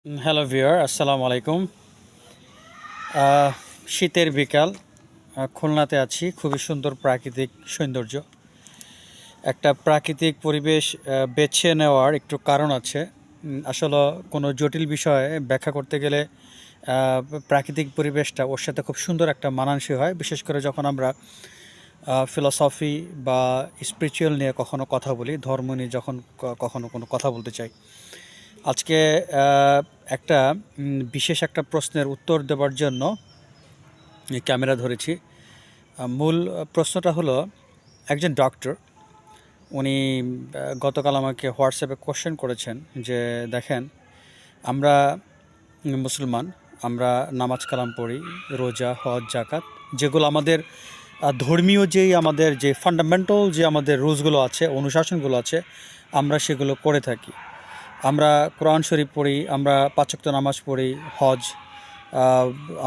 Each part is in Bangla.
হ্যালো ভিউয়ার, আসসালামু আলাইকুম। শীতের বিকাল, খুলনাতে আছি। খুবই সুন্দর প্রাকৃতিক সৌন্দর্য। একটা প্রাকৃতিক পরিবেশ বেছে নেওয়ার একটু কারণ আছে। আসলে কোনো জটিল বিষয়ে ব্যাখ্যা করতে গেলে প্রাকৃতিক পরিবেশটা ওর সাথে খুব সুন্দর একটা মানানসই হয়, বিশেষ করে যখন আমরা ফিলসফি বা স্পিরিচুয়াল নিয়ে কখনো কথা বলি, ধর্ম নিয়ে যখন কখনো কোনো কথা বলতে চাই। আজকে একটা বিশেষ একটা প্রশ্নের উত্তর দেওয়ার জন্য ক্যামেরা ধরেছি। মূল প্রশ্নটা হলো, একজন ডক্টর উনি গতকাল আমাকে হোয়াটসঅ্যাপে কোশ্চেন করেছেন যে দেখেন, আমরা মুসলমান, আমরা নামাজ কালাম পড়ি, রোজা, হজ, জাকাত, যেগুলো আমাদের ধর্মীয় আমাদের যে ফান্ডামেন্টাল যে আমাদের রুলসগুলো আছে, অনুশাসনগুলো আছে, আমরা সেগুলো করে থাকি। আমরা কোরআন শরীফ পড়ি, আমরা ৫ ওয়াক্ত নামাজ পড়ি, হজ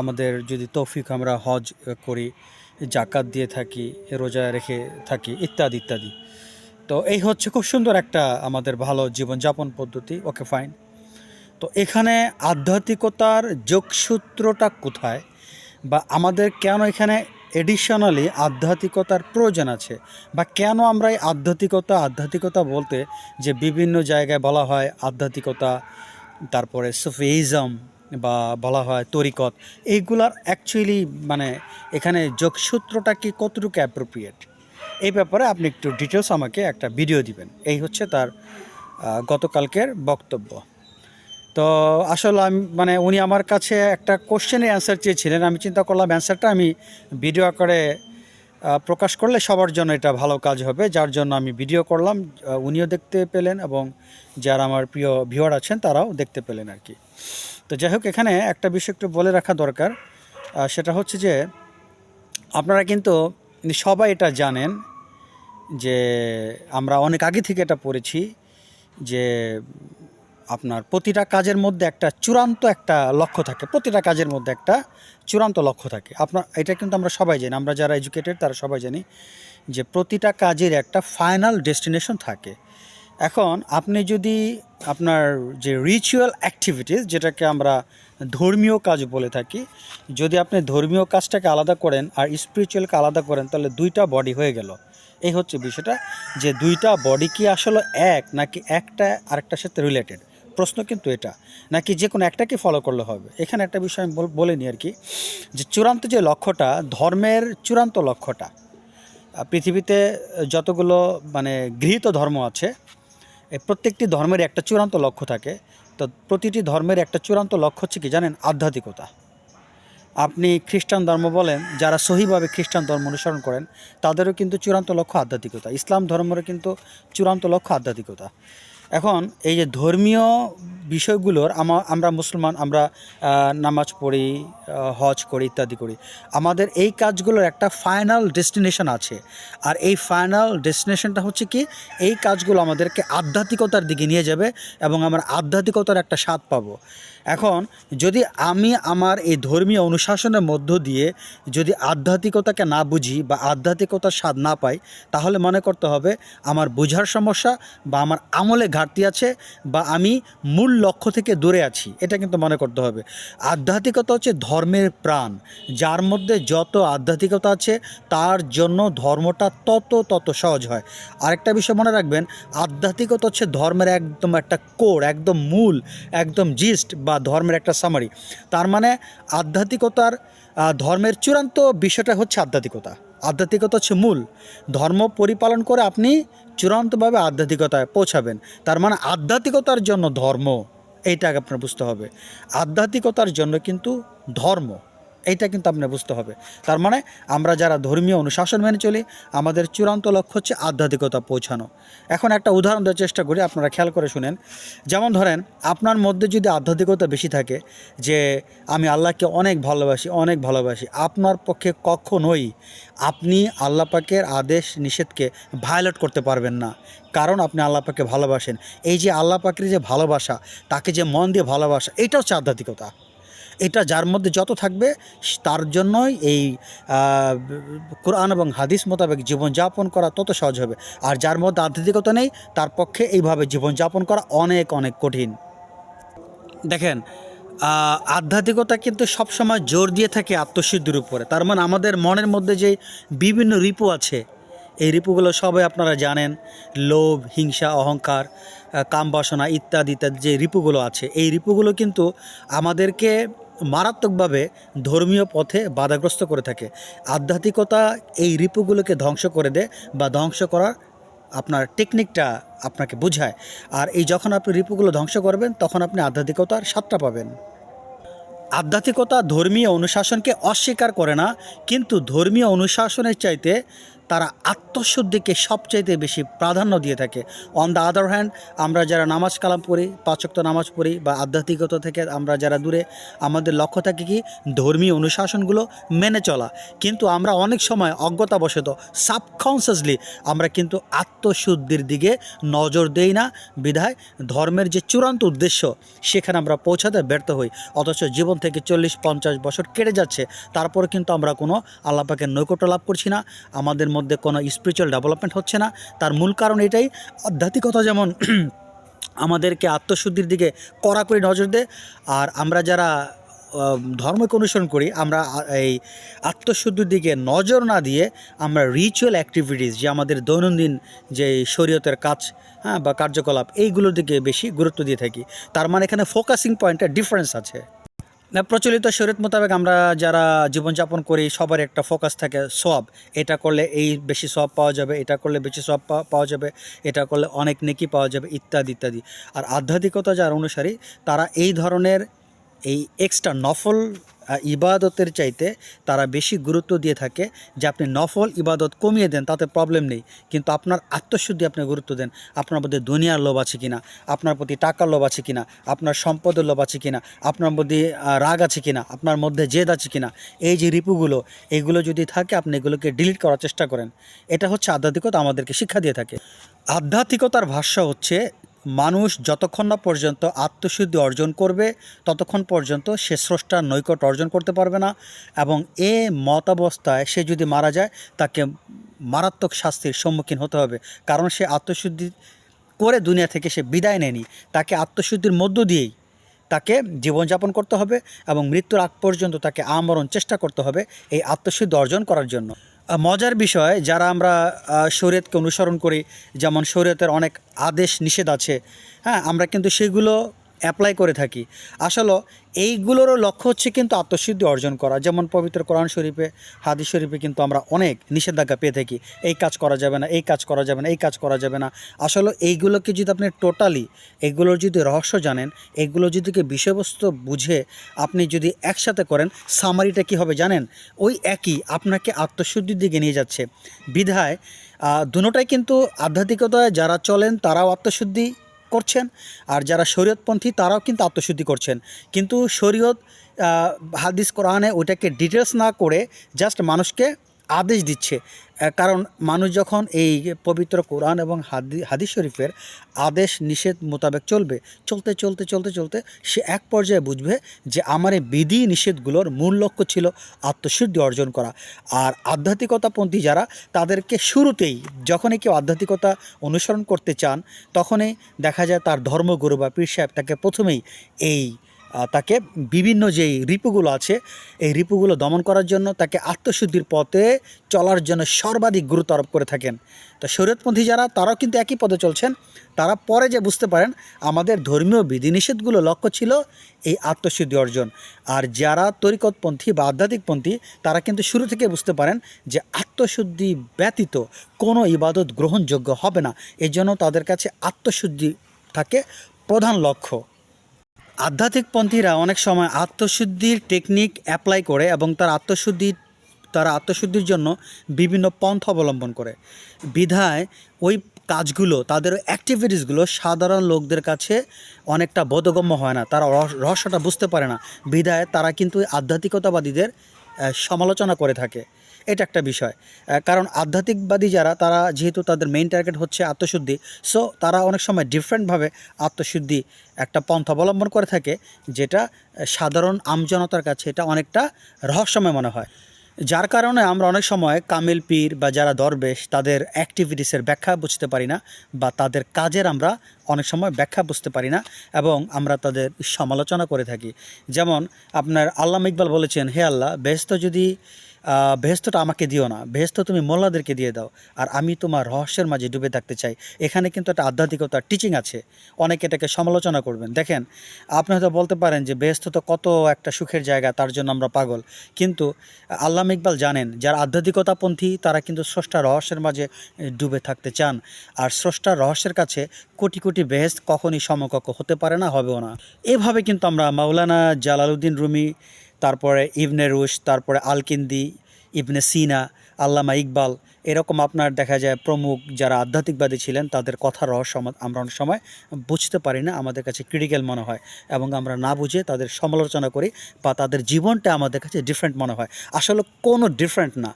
আমাদের যদি তৌফিক আমরা হজ করি, জাকাত দিয়ে থাকি, রোজা রেখে থাকি, ইত্যাদি ইত্যাদি। তো এই হচ্ছে খুব সুন্দর একটা আমাদের ভালো জীবনযাপন পদ্ধতি। ওকে, ফাইন। তো এখানে আধ্যাত্মিকতার যোগসূত্রটা কোথায়, বা আমাদের কেন এখানে এডিশনালি আধ্যাত্মিকতার প্রয়োজন আছে, বা কেন আমরা এই আধ্যাত্মিকতা বলতে যে বিভিন্ন জায়গায় বলা হয় আধ্যাত্মিকতা, তারপরে সুফিইজম বা বলা হয় তরিকত, এইগুলার অ্যাকচুয়ালি মানে এখানে যোগসূত্রটা কি কতটুকু অ্যাপ্রোপ্রিয়েট, এই ব্যাপারে আপনি একটু ডিটেলস আমাকে একটা ভিডিও দিবেন। এই হচ্ছে তার গতকালকের বক্তব্য। তো আসলে আমি উনি আমার কাছে একটা কোশ্চেনের অ্যান্সার চেয়েছিলেন। আমি চিন্তা করলাম অ্যান্সারটা আমি ভিডিও আকারে প্রকাশ করলে সবার জন্য এটা ভালো কাজ হবে, যার জন্য আমি ভিডিও করলাম। উনিও দেখতে পেলেন এবং যারা আমার প্রিয় ভিউয়ার আছেন তারাও দেখতে পেলেন আর কি। তো যাই হোক, এখানে একটা বিষয় একটু বলে রাখা দরকার। সেটা হচ্ছে যে আপনারা কিন্তু সবাই এটা জানেন যে আমরা অনেক আগে থেকে এটা পড়েছি যে আপনার প্রতিটা কাজের মধ্যে একটা চূড়ান্ত একটা লক্ষ্য থাকে, প্রতিটা কাজের মধ্যে একটা চূড়ান্ত লক্ষ্য থাকে। আপনার এটা কিন্তু আমরা সবাই জানি, আমরা যারা এডুকেটেড তারা সবাই জানি যে প্রতিটা কাজের একটা ফাইনাল ডেস্টিনেশন থাকে। এখন আপনি যদি আপনার যে রিচুয়াল অ্যাক্টিভিটিস, যেটাকে আমরা ধর্মীয় কাজ বলে থাকি, যদি আপনি ধর্মীয় কাজটাকে আলাদা করেন আর স্পিরিচুয়ালকে আলাদা করেন, তাহলে দুইটা বডি হয়ে গেল। এই হচ্ছে বিষয়টা, যে দুইটা বডি কি আসলে এক, নাকি একটা আরেকটার সাথে রিলেটেড। প্রশ্ন কিন্তু এটা, নাকি যে কোনো একটাকে ফলো করলে হবে। এখানে একটা বিষয় আমি বলে নিই আর কি, যে চূড়ান্ত যে লক্ষ্যটা, ধর্মের চূড়ান্ত লক্ষ্যটা, পৃথিবীতে যতগুলো গৃহীত ধর্ম আছে, প্রত্যেকটি ধর্মের একটা চূড়ান্ত লক্ষ্য থাকে। তো প্রতিটি ধর্মের একটা চূড়ান্ত লক্ষ্য হচ্ছে কি জানেন? আধ্যাত্মিকতা। আপনি খ্রিস্টান ধর্ম বলেন, যারা সহিভাবে খ্রিস্টান ধর্ম অনুসরণ করেন তাদেরও কিন্তু চূড়ান্ত লক্ষ্য আধ্যাত্মিকতা। ইসলাম ধর্মেরও কিন্তু চূড়ান্ত লক্ষ্য আধ্যাত্মিকতা। এখন এই যে ধর্মীয় বিষয়গুলোর আমরা মুসলমান, আমরা নামাজ পড়ি, হজ করি, ইত্যাদি করি। আমাদের এই কাজগুলোর একটা ফাইনাল ডেস্টিনেশন আছে, আর এই ফাইনাল ডেস্টিনেশনটা হচ্ছে কি, এই কাজগুলো আমাদেরকে আধ্যাত্মিকতার দিকে নিয়ে যাবে এবং আমরা আধ্যাত্মিকতার একটা স্বাদ পাবো। এখন যদি আমি আমার এই ধর্মীয় অনুশাসনের মধ্য দিয়ে যদি আধ্যাত্মিকতাকে না বুঝি বা আধ্যাত্মিকতার স্বাদ না পাই, তাহলে মনে করতে হবে আমার বোঝার সমস্যা, বা আমার আমলে ঘাটতি আছে, বা আমি মূল লক্ষ্য থেকে দূরে আছি। এটা কিন্তু মনে করতে হবে। আধ্যাত্মিকতা হচ্ছে ধর্মের প্রাণ। যার মধ্যে যত আধ্যাত্মিকতা আছে তার জন্য ধর্মটা তত সহজ হয়। আরেকটা বিষয় মনে রাখবেন, আধ্যাত্মিকতা হচ্ছে ধর্মের একদম একটা কোর, একদম মূল, একদম জিস্ট, বা ধর্মের একটা সামারি। তার মানে আধ্যাত্মিকতার ধর্মের চূড়ান্ত বিষয়টা হচ্ছে আধ্যাত্মিকতা। আধ্যাত্মিকতা হচ্ছে মূল। ধর্ম পরিপালন করে আপনি চূড়ান্তভাবে আধ্যাত্মিকতায় পৌঁছাবেন। তার মানে আধ্যাত্মিকতার জন্য ধর্ম, এইটাকে আপনার বুঝতে হবে। আধ্যাত্মিকতার জন্য কিন্তু ধর্ম, এইটা কিন্তু আপনার বুঝতে হবে। তার মানে আমরা যারা ধর্মীয় অনুশাসন মেনে চলি, আমাদের চূড়ান্ত লক্ষ্য হচ্ছে আধ্যাত্মিকতা পৌঁছানো। এখন একটা উদাহরণ দেওয়ার চেষ্টা করি, আপনারা খেয়াল করে শুনেন। যেমন ধরেন, আপনার মধ্যে যদি আধ্যাত্মিকতা বেশি থাকে যে আমি আল্লাহকে অনেক ভালোবাসি, আপনার পক্ষে কখনোই আপনি আল্লাহ পাকের আদেশ নিষেধকে ভায়োলেট করতে পারবেন না, কারণ আপনি আল্লাহ পাককে ভালোবাসেন। এই যে আল্লাহ পাকের যে ভালোবাসা, তাকে যে মন দিয়ে ভালোবাসা, এটা হচ্ছে আধ্যাত্মিকতা। এটা যার মধ্যে যত থাকবে তার জন্যই এই কোরআন এবং হাদিস মোতাবেক জীবনযাপন করা তত সহজ হবে। আর যার মধ্যে আধ্যাত্মিকতা নেই, তার পক্ষে এইভাবে জীবনযাপন করা অনেক কঠিন। দেখেন, আধ্যাত্মিকতা কিন্তু সবসময় জোর দিয়ে থাকে আত্মশুদ্ধির উপরে। তার মানে আমাদের মনের মধ্যে যে বিভিন্ন রিপু আছে, এই রিপুগুলো সবাই আপনারা জানেন। লোভ, হিংসা, অহংকার, কাম বাসনা ইত্যাদি ইত্যাদি যে রিপুগুলো আছে, এই রিপুগুলো কিন্তু আমাদেরকে মারাত্মকভাবে ধর্মীয় পথে বাধাগ্রস্ত করে থাকে। আধ্যাত্মিকতা এই রিপুগুলোকে ধ্বংস করে দেয় বা ধ্বংস করার আপনার টেকনিকটা আপনাকে বোঝায়। আর এই যখন আপনি রিপুগুলো ধ্বংস করবেন, তখন আপনি আধ্যাত্মিকতার স্বাদটা পাবেন। আধ্যাত্মিকতা ধর্মীয় অনুশাসনকে অস্বীকার করে না, কিন্তু ধর্মীয় অনুশাসনের চাইতে তারা আত্মশুদ্ধিকে সবচাইতে বেশি প্রাধান্য দিয়ে থাকে। অন দ্য আদার হ্যান্ড, আমরা যারা নামাজ কালাম পড়ি, পাঁচ ওয়াক্ত নামাজ পড়ি বা আধ্যাত্মিকতা থেকে আমরা যারা দূরে, আমাদের লক্ষ্য থাকে কি ধর্মীয় অনুশাসনগুলো মেনে চলা। কিন্তু আমরা অনেক সময় অজ্ঞতাবশত সাবকনসিয়াসলি আমরা কিন্তু আত্মশুদ্ধির দিকে নজর দেই না, বিধায় ধর্মের যে চূড়ান্ত উদ্দেশ্য সেখানে আমরা পৌঁছাতে ব্যর্থ হই। অথচ জীবন থেকে 40-50 বছর কেটে যাচ্ছে, তারপরে কিন্তু আমরা কোনো আল্লাহ পাকের নৈকট্য লাভ করছি না, আমাদের মধ্যে কোনো স্পিরিচুয়াল ডেভেলপমেন্ট হচ্ছে না। তার মূল কারণ এটাই, আধ্যাত্মিকতা যেমন আমাদেরকে আত্মশুদ্ধির দিকে কড়াকড়ি নজর দেয়, আর আমরা যারা ধর্মকে অনুসরণ করি, আমরা এই আত্মশুদ্ধির দিকে নজর না দিয়ে আমরা রিচুয়াল অ্যাক্টিভিটিস, যে আমাদের দৈনন্দিন যে শরীয়তের কাজ, হ্যাঁ, বা কার্যকলাপ, এইগুলোর দিকে বেশি গুরুত্ব দিয়ে থাকি। তার মানে এখানে ফোকাসিং পয়েন্টে ডিফারেন্স আছে। না, প্রচলিত শরীয়ত মোতাবেক আমরা যারা জীবনযাপন করি সবার একটা ফোকাস থাকে সওয়াব। এটা করলে এই বেশি সওয়াব পাওয়া যাবে, এটা করলে বেশি সওয়াব পাওয়া যাবে, এটা করলে অনেক নেকি পাওয়া যাবে, ইত্যাদি ইত্যাদি। আর আধ্যাত্মিকতা যারা অনুসারী, তারা এই ধরনের এই এক্সট্রা নফল ইবাদতের চাইতে তারা বেশি গুরুত্ব দিয়ে থাকে যে আপনি নফল ইবাদত কমিয়ে দেন, তাতে প্রবলেম নেই, কিন্তু আপনার আত্মশুদ্ধি আপনি গুরুত্ব দেন। আপনার মধ্যে দুনিয়ার লোভ আছে কিনা, আপনার প্রতি টাকার লোভ আছে কিনা, আপনার সম্পদের লোভ আছে কিনা, আপনার মধ্যে রাগ আছে কিনা, আপনার মধ্যে জেদ আছে কিনা, এই যে রিপুগুলো, এইগুলো যদি থাকে আপনি এগুলোকে ডিলিট করার চেষ্টা করেন। এটা হচ্ছে আধ্যাত্মিকতা আমাদেরকে শিক্ষা দিয়ে থাকে। আধ্যাত্মিকতার ভাষ্য হচ্ছে, মানুষ যতক্ষণ না পর্যন্ত আত্মশুদ্ধি অর্জন করবে ততক্ষণ পর্যন্ত সে স্রষ্টার নৈকট্য অর্জন করতে পারবে না, এবং এ মতাবস্থায় সে যদি মারা যায় তাকে মারাত্মক শাস্তির সম্মুখীন হতে হবে। কারণ সে আত্মশুদ্ধি করে দুনিয়া থেকে সে বিদায় নেয়নি, তাকে আত্মশুদ্ধির মধ্য দিয়েই তাকে জীবনযাপন করতে হবে এবং মৃত্যুর আগ পর্যন্ত তাকে আমরণ চেষ্টা করতে হবে এই আত্মশুদ্ধি অর্জন করার জন্য। মজার বিষয়, যারা আমরা শরীয়তকে অনুসরণ করি, যেমন শরীয়তের অনেক আদেশ নিষেধ আছে, হ্যাঁ, আমরা কিন্তু সেগুলো অ্যাপ্লাই করে থাকি। আসলে এইগুলোরও লক্ষ্য হচ্ছে কিন্তু আত্মশুদ্ধি অর্জন করা। যেমন পবিত্র কোরআন শরীফে, হাদিস শরীফে কিন্তু আমরা অনেক নিষেধাজ্ঞা পেয়ে থাকি, এই কাজ করা যাবে না, এই কাজ করা যাবে না, এই কাজ করা যাবে না। আসলে এইগুলোকে যদি আপনি টোটালি, এগুলোর যদি রহস্য জানেন, এগুলো যদি বিষয়বস্তু বুঝে আপনি যদি একসাথে করেন, সামারিটা কী হবে জানেন? ওই একই আপনাকে আত্মশুদ্ধির দিকে নিয়ে যাচ্ছে। বিধায় দুটোটাই কিন্তু আধ্যাত্মিকতায় যারা চলেন তারাও আত্মশুদ্ধি করছেন, আর যারা শরীয়তপন্থী তারাও কিন্তু আত্মশুদ্ধি করছেন। কিন্তু শরীয়ত, হাদিস, কোরআনে ওইটাকে ডিটেলস না করে জাস্ট মানুষকে আদেশ দিচ্ছে। কারণ মানুষ যখন এই পবিত্র কোরআন এবং হাদিস শরীফের আদেশ নিষেধ মোতাবেক চলবে, চলতে চলতে চলতে চলতে সে এক পর্যায়ে বুঝবে যে আমার এই বিধি নিষেধগুলোর মূল লক্ষ্য ছিল আত্মশুদ্ধি অর্জন করা। আর আধ্যাত্মিকতাপন্থী যারা, তাদেরকে শুরুতেই যখনই কেউ আধ্যাত্মিকতা অনুসরণ করতে চান, তখনই দেখা যায় তার ধর্মগুরু বা পীর সাহেব তাকে প্রথমেই তাকে বিভিন্ন যেই রিপুগুলো আছে, এই রিপুগুলো দমন করার জন্য তাকে আত্মশুদ্ধির পথে চলার জন্য সর্বাধিক গুরুত্ব আরোপ করে থাকেন। তো শরীয়তপন্থী যারা, তারাও কিন্তু একই পথে চলছেন। তারা পরে যে বুঝতে পারেন আমাদের ধর্মীয় বিধিনিষেধগুলো লক্ষ্য ছিল এই আত্মশুদ্ধি অর্জন। আর যারা তরিকতপন্থী বা আধ্যাত্মিকপন্থী, তারা কিন্তু শুরু থেকে বুঝতে পারেন যে আত্মশুদ্ধি ব্যতীত কোনো ইবাদত গ্রহণযোগ্য হবে না। এই জন্য তাদের কাছে আত্মশুদ্ধি থাকে প্রধান লক্ষ্য। আধ্যাত্মিকপন্থীরা অনেক সময় আত্মশুদ্ধির টেকনিক অ্যাপ্লাই করে এবং তারা আত্মশুদ্ধির জন্য বিভিন্ন পন্থা অবলম্বন করে। বিধায় ওই কাজগুলো, তাদের অ্যাক্টিভিটিসগুলো সাধারণ লোকদের কাছে অনেকটা বোধগম্য হয় না, তারা রহস্যটা বুঝতে পারে না। বিধায় তারা কিন্তু আধ্যাত্মিকতাবাদীদের সমালোচনা করে থাকে। এটা একটা বিষয়। কারণ আধ্যাত্মিকবাদী যারা, তারা যেহেতু তাদের মেইন টার্গেট হচ্ছে আত্মশুদ্ধি, সো তারা অনেক সময় ডিফারেন্টভাবে আত্মশুদ্ধি একটা পন্থা অবলম্বন করে থাকে, যেটা সাধারণ আমজনতার কাছে এটা অনেকটা রহস্যময় মনে হয়। যার কারণে আমরা অনেক সময় কামিল পীর বা যারা দরবেশ তাদের অ্যাক্টিভিটিসের ব্যাখ্যা বুঝতে পারি না, বা তাদের কাজের আমরা অনেক সময় ব্যাখ্যা বুঝতে পারি না, এবং আমরা তাদের সমালোচনা করে থাকি। যেমন আপনার আল্লামা ইকবাল বলেছেন, হে আল্লাহ, বেহেশত যদি বেহেশতটা আমাকে দিও না, বেহেশত তুমি মোল্লাদেরকে দিয়ে দাও, আর আমি তোমার রহস্যের মাঝে ডুবে থাকতে চাই। এখানে কিন্তু একটা আধ্যাত্মিকতার টিচিং আছে। অনেকে এটাকে সমালোচনা করবেন। দেখেন, আপনি হয়তো বলতে পারেন যে বেহেশত তো কত একটা সুখের জায়গা, তার জন্য আমরা পাগল। কিন্তু আল্লামা ইকবাল জানেন, যারা আধ্যাত্মিকতাপন্থী তারা কিন্তু স্রষ্টার রহস্যের মাঝে ডুবে থাকতে চান। আর স্রষ্টার রহস্যের কাছে কোটি কোটি বেহেশত কখনই সমকক্ষ হতে পারে না, হবেও না। এভাবে কিন্তু আমরা মাওলানা জালালউদ্দিন রুমি, তারপরে ইবনে রুশ, তারপরে আলকিন্দি, ইবনে সিনা, আল্লামা ইকবাল, এরকম আপনার দেখা যায় প্রমুখ যারা আধ্যাত্মিকবাদী ছিলেন, তাদের কথার রহস্য আমরা অনেক সময় বুঝতে পারি না, আমাদের কাছে ক্রিটিক্যাল মনে হয়, এবং আমরা না বুঝে তাদের সমালোচনা করি, বা তাদের জীবনটা আমাদের কাছে ডিফারেন্ট মনে হয়। আসলে কোনো ডিফারেন্ট না।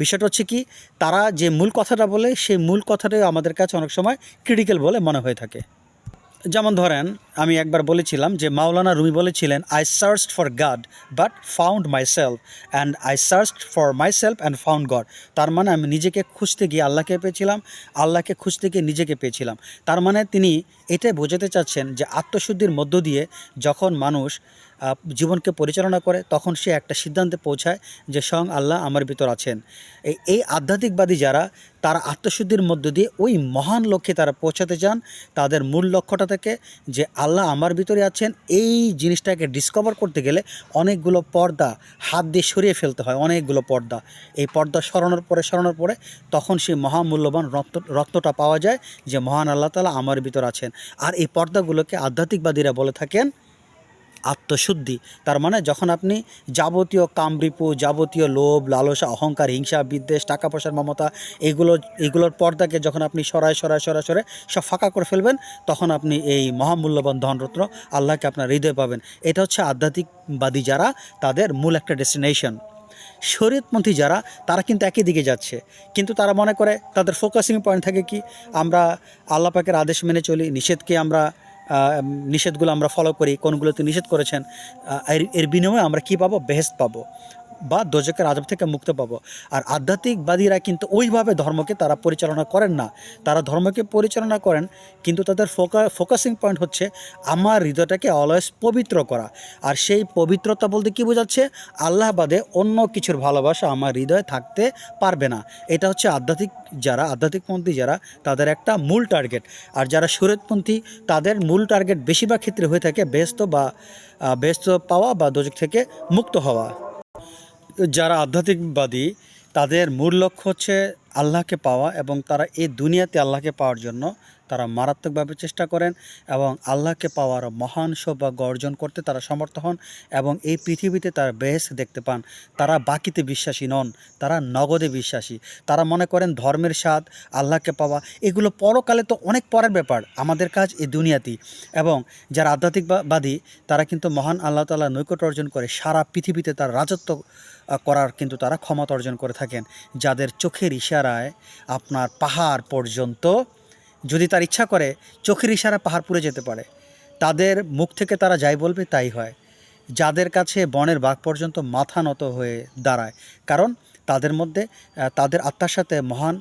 বিষয়টা হচ্ছে কি, তারা যে মূল কথাটা বলে সেই মূল কথাটাই আমাদের কাছে অনেক সময় ক্রিটিক্যাল বলে মনে হয়ে থাকে। যেমন ধরেন, আমি একবার বলেছিলাম যে মাওলানা রুমি বলেছিলেন, I searched for god but found myself, and I searched for myself and found god. তার মানে আমি নিজেকে খুঁজতে গিয়ে আল্লাহকে পেয়েছিলাম, আল্লাহকে খুঁজতে গিয়ে নিজেকে পেয়েছিলাম। তার মানে তিনি এটাই বোঝাতে চাচ্ছেন যে আত্মশুদ্ধির মধ্য দিয়ে যখন মানুষ জীবনকে পরিচালনা করে, তখন সে একটা সিদ্ধান্তে পৌঁছায় যে স্বয়ং আল্লাহ আমার ভিতর আছেন। এই আধ্যাত্মিকবাদী যারা, তারা আত্মশুদ্ধির মধ্য দিয়ে ওই মহান লক্ষ্যে তারা পৌঁছাতে চান। তাদের মূল লক্ষ্যটা থেকে যে আল্লাহ আমার ভিতরে আছেন, এই জিনিসটাকে ডিসকভার করতে গেলে অনেকগুলো পর্দা হাত দিয়ে সরিয়ে ফেলতে হয়, অনেকগুলো পর্দা। এই পর্দা সরানোর পরে তখন সেই মহামূল্যবান রত্নটা পাওয়া যায়, যে মহান আল্লাহ তাআলা আমার ভিতর আছেন। আর এই পর্দাগুলোকে আধ্যাত্মিকবাদীরা বলে থাকেন আত্মশুদ্ধি। তার মানে যখন আপনি যাবতীয় কামরিপু, যাবতীয় লোভ, লালসা, অহংকার, হিংসা, বিদ্বেষ, টাকা পয়সার মমতা, এগুলোর পর্দাকে যখন আপনি সরায় সব ফাঁকা করে ফেলবেন, তখন আপনি এই মহামূল্যবান ধনরত্ন আল্লাহকে আপনার হৃদয়ে পাবেন। এটা হচ্ছে আধ্যাত্মিকবাদী যারা, তাদের মূল একটা ডেস্টিনেশন। শরীয়তপন্থী যারা, তারা কিন্তু একই দিকে যাচ্ছে, কিন্তু তারা মনে করে তাদের ফোকাসিং পয়েন্ট থাকে কি, আমরা আল্লাহ পাকের আদেশ মেনে চলি, নিষেধগুলো আমরা ফলো করি, কোনগুলোতে নিষেধ করেছেন, এর বিনিময়ে আমরা কী পাবো? বেহেশত পাবো, বা দোজখের আযাব থেকে মুক্ত পাবো। আর আধ্যাত্মিকবাদীরা কিন্তু ওইভাবে ধর্মকে তারা পরিচালনা করেন না। তারা ধর্মকে পরিচালনা করেন, কিন্তু তাদের ফোকাসিং পয়েন্ট হচ্ছে আমার হৃদয়টাকে অলওয়েজ পবিত্র করা। আর সেই পবিত্রতা বলতে কী বোঝাচ্ছে? আল্লাহ বাদে অন্য কিছুর ভালোবাসা আমার হৃদয়ে থাকতে পারবে না। এটা হচ্ছে আধ্যাত্মিকপন্থী যারা, তাদের একটা মূল টার্গেট। আর যারা শরীয়তপন্থী, তাদের মূল টার্গেট বেশিরভাগ ক্ষেত্রে হয়ে থাকে বেহেশত পাওয়া বা দোজখ থেকে মুক্ত হওয়া। যারা আধ্যাত্মিকবাদী, তাদের মূল লক্ষ্য হচ্ছে আল্লাহকে পাওয়া, এবং তারা এই দুনিয়াতে আল্লাহকে পাওয়ার জন্য তারা মারাত্মকভাবে চেষ্টা করেন, এবং আল্লাহকে পাওয়ার মহান সৌভাগ্য অর্জন করতে তারা সমর্থ হন, এবং এই পৃথিবীতে তারা বেহেশত দেখতে পান। তারা বাকিতে বিশ্বাসী নন, তারা নগদে বিশ্বাসী। তারা মনে করেন ধর্মের স্বাদ, আল্লাহকে পাওয়া, এগুলো পরকালে তো অনেক পরের ব্যাপার, আমাদের কাজ এই দুনিয়াতেই। এবং যারা আধ্যাত্মিকবাদী, তারা কিন্তু মহান আল্লাহ তাআলার নৈকট্য অর্জন করে সারা পৃথিবীতে তার রাজত্ব করার কিন্তু তারা ক্ষমতা অর্জন করে থাকেন। যাদের চোখের ইশারায় আপনার পাহাড় পর্যন্ত, যদি তার ইচ্ছা করে চোখের ইশারা পাহাড় পুড়ে যেতে পারে, তাদের মুখ থেকে তারা যাই বলবে তাই হয়। যাদের কাছে বনের বাঘ পর্যন্ত মাথা নত হয়ে দাঁড়ায়, কারণ তাদের মধ্যে তাদের আত্মার সাথে মহান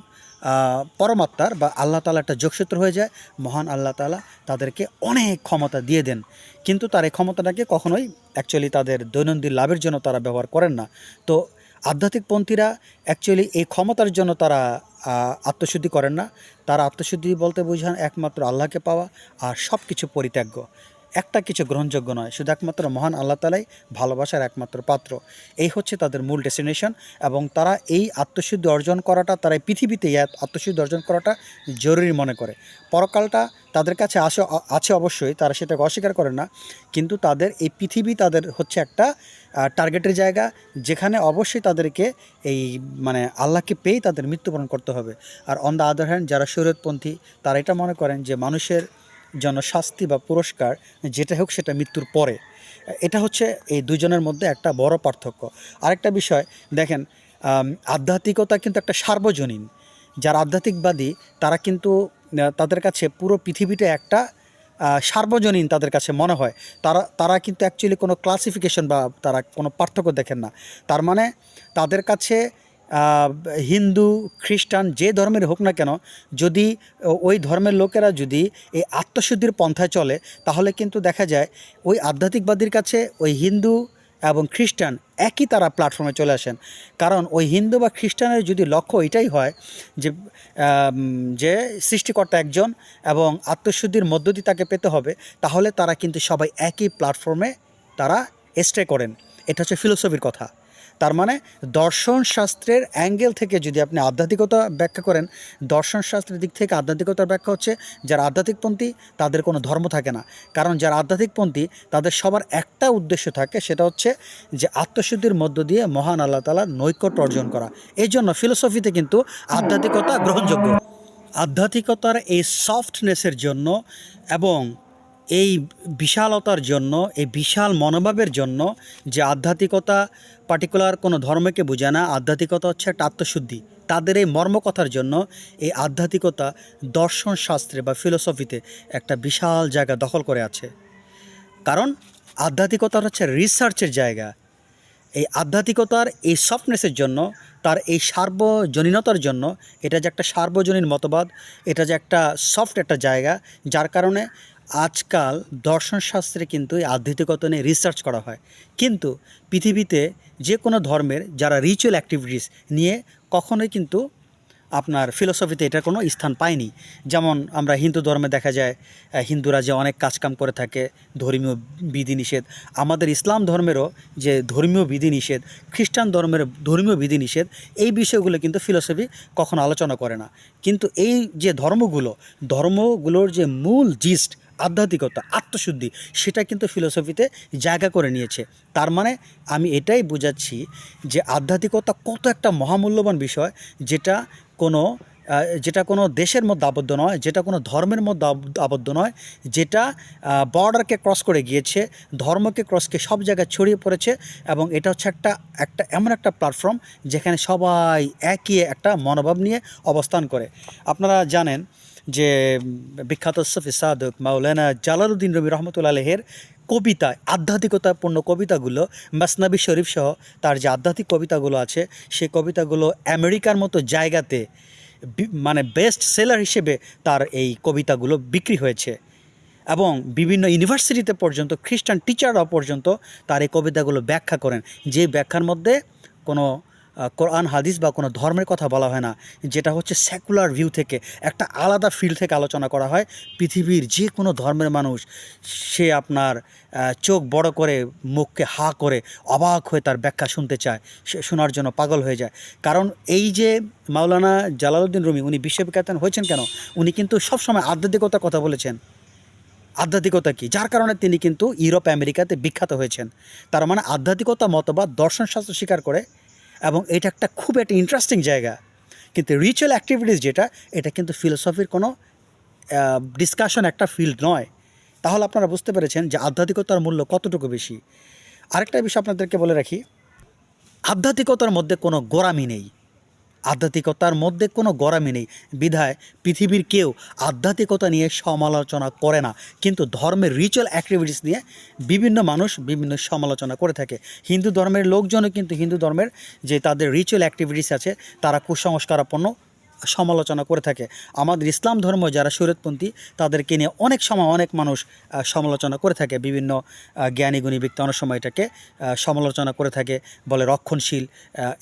পরমাত্মার বা আল্লাহ তাআলা একটা যোগসূত্র হয়ে যায়। মহান আল্লাহ তাআলা তাদেরকে অনেক ক্ষমতা দিয়ে দেন, কিন্তু তার এই ক্ষমতাটাকে কখনোই অ্যাকচুয়ালি তাদের দৈনন্দিন লাভের জন্য তারা ব্যবহার করেন না। তো আধ্যাত্মিকপন্থীরা অ্যাকচুয়ালি এই ক্ষমতার জন্য তারা আত্মশুদ্ধি করেন না। তারা আত্মশুদ্ধি বলতে বোঝান একমাত্র আল্লাহকে পাওয়া, আর সব কিছু পরিত্যাগ্য, একটা কিছু গ্রহণযোগ্য নয়, শুধু একমাত্র মহান আল্লাহ তাআলাই ভালোবাসার একমাত্র পাত্র। এই হচ্ছে তাদের মূল ডেস্টিনেশন, এবং তারা এই আত্মশুদ্ধি অর্জন করাটা, তারা এই পৃথিবীতে এই আত্মশুদ্ধি অর্জন করাটা জরুরি মনে করে। পরকালটা তাদের কাছে আছে অবশ্যই, তারা সেটাকে অস্বীকার করে না, কিন্তু তাদের এই পৃথিবী তাদের হচ্ছে একটা টার্গেটের জায়গা, যেখানে অবশ্যই তাদেরকে এই মানে আল্লাহকে পেয়েই তাদের মৃত্যুবরণ করতে হবে। আর অন দ্য আদার হ্যান্ড যারা শরীয়তপন্থী, তারা এটা মনে করেন যে মানুষের জন্য শাস্তি বা পুরস্কার যেটা হোক সেটা মৃত্যুর পরে। এটা হচ্ছে এই দুজনের মধ্যে একটা বড় পার্থক্য। আরেকটা বিষয় দেখেন, আধ্যাত্মিকতা কিন্তু একটা সার্বজনীন। যারা আধ্যাত্মিকবাদী, তারা কিন্তু তাদের কাছে পুরো পৃথিবীটা একটা সার্বজনীন তাদের কাছে মনে হয়। তারা তারা কিন্তু অ্যাকচুয়ালি কোনো ক্লাসিফিকেশন বা তারা কোনো পার্থক্য দেখেন না। তার মানে তাদের কাছে আহ, হিন্দু খ্রিস্টান যে ধর্মের হোক না কেন, যদি ওই ধর্মের লোকেরা যদি এই আত্মশুদ্ধির পন্থায় চলে, তাহলে কিন্তু দেখা যায় ওই আধ্যাত্মিকবাদীর কাছে ওই হিন্দু এবং খ্রিস্টান একই তারা প্ল্যাটফর্মে চলে আসেন। কারণ ওই হিন্দু বা খ্রিস্টানের যদি লক্ষ্য এটাই হয় যে যে সৃষ্টিকর্তা একজন এবং আত্মশুদ্ধির মধ্য দিয়ে তাকে পেতে হবে, তাহলে তারা কিন্তু সবাই একই প্ল্যাটফর্মে তারা স্টে করেন। এটা হচ্ছে ফিলোসফির কথা। তার মানে দর্শন শাস্ত্রের অ্যাঙ্গেল থেকে যদি আপনি আধ্যাত্মিকতা ব্যাখ্যা করেন, দর্শন শাস্ত্রের দিক থেকে আধ্যাত্মিকতার ব্যাখ্যা হচ্ছে যারা আধ্যাত্মিকপন্থী তাদের কোনো ধর্ম থাকে না। কারণ যারা আধ্যাত্মিকপন্থী তাদের সবার একটা উদ্দেশ্য থাকে, সেটা হচ্ছে যে আত্মশুদ্ধির মধ্য দিয়ে মহান আল্লাহ তাআলার নৈকট্য অর্জন করা। এই জন্য ফিলোসফিতে কিন্তু আধ্যাত্মিকতা গ্রহণযোগ্য। আধ্যাত্মিকতার এই সফটনেসের জন্য এবং এই বিশালতার জন্য, এই বিশাল মনোভাবের জন্য, যে আধ্যাত্মিকতা পার্টিকুলার কোনো ধর্মকে বোঝায় না, আধ্যাত্মিকতা হচ্ছে একটা আত্মশুদ্ধি, তাদের এই মর্মকথার জন্য এই আধ্যাত্মিকতা দর্শন শাস্ত্রে বা ফিলোসফিতে একটা বিশাল জায়গা দখল করে আছে। কারণ আধ্যাত্মিকতার হচ্ছে রিসার্চের জায়গা। এই আধ্যাত্মিকতার এই সফটনেসের জন্য, তার এই সার্বজনীনতার জন্য, এটা যে একটা সার্বজনীন মতবাদ, এটা যে একটা সফট একটা জায়গা, যার কারণে আজকাল দর্শনশাস্ত্রে কিন্তু এই আধ্যাত্মিকতা নিয়ে রিসার্চ করা হয়। কিন্তু পৃথিবীতে যে কোনো ধর্মের যারা রিচুয়াল অ্যাক্টিভিটিস নিয়ে কখনোই কিন্তু আপনার ফিলোসফিতে এটার কোনো স্থান পায়নি। যেমন আমরা হিন্দু ধর্মে দেখা যায় হিন্দুরা যে অনেক কাজকাম করে থাকে, ধর্মীয় বিধিনিষেধ। আমাদের ইসলাম ধর্মেরও যে ধর্মীয় বিধিনিষেধ, খ্রিস্টান ধর্মের ধর্মীয় বিধিনিষেধ, এই বিষয়গুলো কিন্তু ফিলোসফি কখনো আলোচনা করে না। কিন্তু এই যে ধর্মগুলোর যে মূল জিস্ট, আধ্যাত্মিকতা, আত্মশুদ্ধি, সেটা কিন্তু ফিলোসফিতে জায়গা করে নিয়েছে। তার মানে আমি এটাই বোঝাচ্ছি যে আধ্যাত্মিকতা কত একটা মহামূল্যবান বিষয়, যেটা কোনো যেটা কোনো দেশের মধ্যে আবদ্ধ নয়, যেটা কোনো ধর্মের মধ্যে আবদ্ধ নয়, যেটা বর্ডারকে ক্রস করে গিয়েছে, ধর্মকে ক্রসকে সব জায়গায় ছড়িয়ে পড়েছে। এবং এটা হচ্ছে একটা একটা এমন একটা প্ল্যাটফর্ম যেখানে সবাই একই একটা মনোভাব নিয়ে অবস্থান করে। আপনারা জানেন যে বিখ্যাত সুফি সাধক মাওলানা জালালউদ্দিন রুমি রহমতুল্লাহ আলাইহির কবিতায়, আধ্যাত্মিকতাপূর্ণ কবিতাগুলো, মাসনাবি শরীফ সহ তার যে আধ্যাত্মিক কবিতাগুলো আছে, সেই কবিতাগুলো আমেরিকার মতো জায়গাতে মানে বেস্ট সেলার হিসেবে তার এই কবিতাগুলো বিক্রি হয়েছে। এবং বিভিন্ন ইউনিভার্সিটিতে পর্যন্ত খ্রিস্টান টিচাররা পর্যন্ত তার এই কবিতাগুলো ব্যাখ্যা করেন, যে ব্যাখ্যার মধ্যে কোনো কোরআন হাদিস বা কোনো ধর্মের কথা বলা হয় না, যেটা হচ্ছে সেকুলার ভিউ থেকে একটা আলাদা ফিল্ড থেকে আলোচনা করা হয়। পৃথিবীর যে কোনো ধর্মের মানুষ, সে আপনার চোখ বড় করে, মুখকে হা করে অবাক হয়ে তার ব্যাখ্যা শুনতে চায়, সে শোনার জন্য পাগল হয়ে যায়। কারণ এই যে মাওলানা জালালউদ্দিন রুমি, উনি বিশ্ববিখ্যাত হয়েছেন কেন? উনি কিন্তু সবসময় আধ্যাত্মিকতার কথা বলেছেন। আধ্যাত্মিকতা কী, যার কারণে তিনি কিন্তু ইউরোপ আমেরিকাতে বিখ্যাত হয়েছেন। তার মানে আধ্যাত্মিকতা মতবাদ দর্শনশাস্ত্র স্বীকার করে, এবং এটা একটা খুব একটা ইন্টারেস্টিং জায়গা। কিন্তু রিচুয়াল অ্যাক্টিভিটিস যেটা, এটা কিন্তু ফিলোসফির কোনো ডিসকাশন একটা ফিল্ড নয়। তাহলে আপনারা বুঝতে পেরেছেন যে আধ্যাত্মিকতার মূল্য কতটুকু বেশি। আরেকটা বিষয় আপনাদেরকে বলে রাখি, আধ্যাত্মিকতার মধ্যে কোনো গোঁড়ামি নেই। আধ্যাত্মিকতার মধ্যে কোনো গোঁড়ামি নেই বিধায় পৃথিবীর কেউ আধ্যাত্মিকতা নিয়ে সমালোচনা করে না। কিন্তু ধর্মের রিচুয়াল অ্যাক্টিভিটিস নিয়ে বিভিন্ন মানুষ বিভিন্ন সমালোচনা করে থাকে। হিন্দু ধর্মের লোকজনও কিন্তু হিন্দু ধর্মের যে তাদের রিচুয়াল অ্যাক্টিভিটিস আছে, তারা কুসংস্কারাপন্ন সমালোচনা করে থাকে। আমাদের ইসলাম ধর্ম যারা শরীয়তপন্থী, তাদেরকে নিয়ে অনেক সময় অনেক মানুষ সমালোচনা করে থাকে। বিভিন্ন জ্ঞানীগুণী ব্যক্তি অনেক সময় এটাকে সমালোচনা করে থাকে, বলে রক্ষণশীল,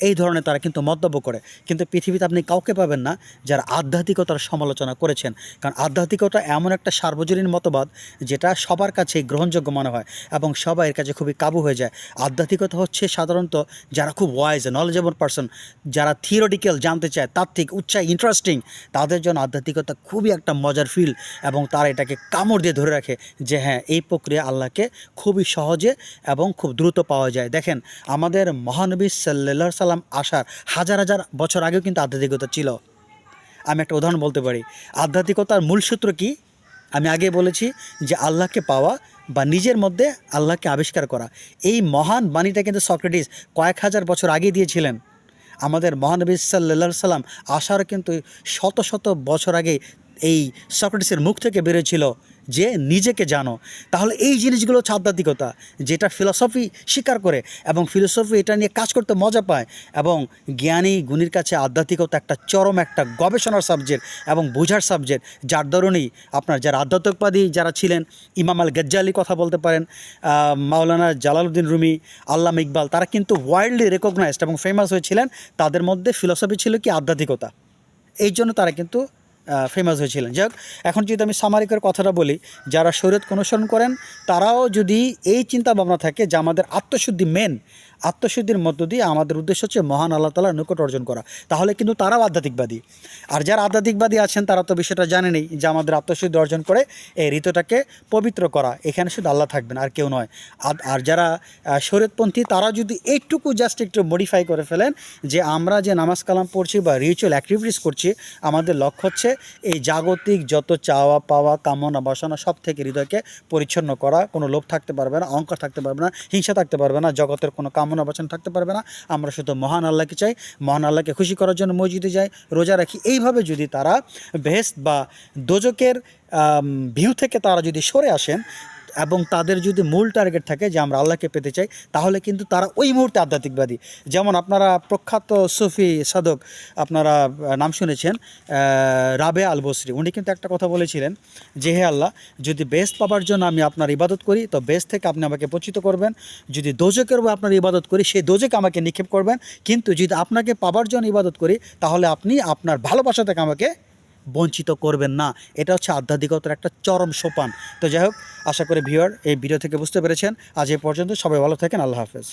এই ধরনের তারা কিন্তু মন্তব্য করে। কিন্তু পৃথিবীতে আপনি কাউকে পাবেন না যারা আধ্যাত্মিকতার সমালোচনা করেছেন। কারণ আধ্যাত্মিকতা এমন একটা সার্বজনীন মতবাদ যেটা সবার কাছে গ্রহণযোগ্য মনে হয় এবং সবাইয়ের কাছে খুবই কাবু হয়ে যায়। আধ্যাত্মিকতা হচ্ছে সাধারণত যারা খুব ওয়াইজ নলেজেবল পারসন, যারা থিওরিটিক্যাল জানতে চায়, তার থেকে উচ্চায় ইন্টারেস্টিং, তাদের জন্য আধ্যাত্মিকতা খুবই একটা মজার ফিল। এবং তারা এটাকে কামড় দিয়ে ধরে রাখে যে হ্যাঁ, এই প্রক্রিয়া আল্লাহকে খুবই সহজে এবং খুব দ্রুত পাওয়া যায়। দেখেন, আমাদের মহানবী সাল্লাল্লাহু আলাইহি সাল্লাম আসার হাজার হাজার বছর আগেও কিন্তু আধ্যাত্মিকতা ছিল। আমি একটা উদাহরণ বলতে পারি। আধ্যাত্মিকতার মূল সূত্র কি? আমি আগে বলেছি যে আল্লাহকে পাওয়া বা নিজের মধ্যে আল্লাহকে আবিষ্কার করা। এই মহান বাণীটা কিন্তু সক্রেটিস কয়েক হাজার বছর আগে দিয়েছিলেন। আমাদের মহানবী সাল্লাল্লাহু সাল্লাম আসার কিন্তু শত শত বছর আগে এই সক্রেটিসের মুখ থেকে বেরোছিল যে নিজেকে জানো। তাহলে এই জিনিসগুলো হচ্ছে আধ্যাত্মিকতা, যেটা ফিলসফি স্বীকার করে এবং ফিলসফি এটা নিয়ে কাজ করতে মজা পায়। এবং জ্ঞানী গুণীর কাছে আধ্যাত্মিকতা একটা চরম একটা গবেষণার সাবজেক্ট এবং বোঝার সাবজেক্ট, যার দরুনই আপনার যারা আধ্যাত্মিকবাদী যারা ছিলেন, ইমাম আল গজ্জালি কথা বলতে পারেন, মাওলানা জালালউদ্দিন রুমি, আল্লামা ইকবাল, তারা কিন্তু ওয়ার্ল্ডলি রেকগনাইজড এবং ফেমাস হয়েছিলেন। তাদের মধ্যে ফিলসফি ছিল কি আধ্যাত্মিকতা, এই জন্য তারা কিন্তু ফেমাস হয়েছিলেন। যাই হোক, এখন যদি আমি সামারি করে কথাটা বলি, যারা শরীয়তকে অনুসরণ করেন তারাও যদি এই চিন্তা ভাবনা থাকে যে আমাদের আত্মশুদ্ধি মেন, আত্মশুদ্ধির মধ্য দিয়ে আমাদের উদ্দেশ্য হচ্ছে মহান আল্লাহ তাআলার নিকট অর্জন করা, তাহলে কিন্তু তারাও আধ্যাত্মিকবাদী। আর যারা আধ্যাত্মিকবাদী আছেন তারা তো বিষয়টা জানেনই যে আমাদের আত্মশুদ্ধি অর্জন করে এই ঋতুটাকে পবিত্র করা, এখানে শুধু আল্লাহ থাকবেন আর কেউ নয়। আর যারা শরীয়তপন্থী তারা যদি এইটুকু জাস্ট একটু মডিফাই করে ফেলেন যে আমরা যে নামাজ কালাম পড়ছি বা রিচুয়াল অ্যাক্টিভিটিস করছি, আমাদের লক্ষ্য হচ্ছে এই জাগতিক যত চাওয়া পাওয়া কামনা বাসনা সব থেকে হৃদয়কে পরিচ্ছন্ন করা। কোনো লোভ থাকতে পারবে না, অহংকার থাকতে পারবে না, হিংসা থাকতে পারবে না, জগতের কোনো কামনা বাসনা থাকতে পারবে না। আমরা শুধু মহান আল্লাহকে চাই, মহান আল্লাহকে খুশি করার জন্য মসজিদে যাই, রোজা রাখি। এইভাবে যদি তারা বেহেশত বা দোজকের ভিউ থেকে তারা যদি সরে আসেন এবং তাদের যদি মূল টার্গেট থাকে যে আমরা আল্লাহকে পেতে চাই, তাহলে কিন্তু তারা ওই মুহূর্তে আধ্যাত্মিকবাদী। যেমন আপনারা প্রখ্যাত সুফি সাধক আপনারা নাম শুনেছেন রাবে আল বসরি, উনি কিন্তু একটা কথা বলেছিলেন যে হে আল্লাহ, যদি বেহেশত পাবার জন্য আমি আপনার ইবাদত করি তো বেহেশত থেকে আপনি আমাকে পরিচিত করবেন, যদি দোজকের আপনার ইবাদত করি সেই দোজকে আমাকে নিক্ষেপ করবেন, কিন্তু যদি আপনাকে পাবার জন্য ইবাদত করি তাহলে আপনি আপনার ভালোবাসা থেকে আমাকে বঞ্চিত করবেন না। এটা হচ্ছে আধ্যাত্মিকতার একটা চরম সোপান। তো যাই হোক, আশা করি ভিউয়ার এই ভিডিও থেকে বুঝতে পেরেছেন। আজ এ পর্যন্ত, সবাই ভালো থাকেন, আল্লাহ হাফেজ।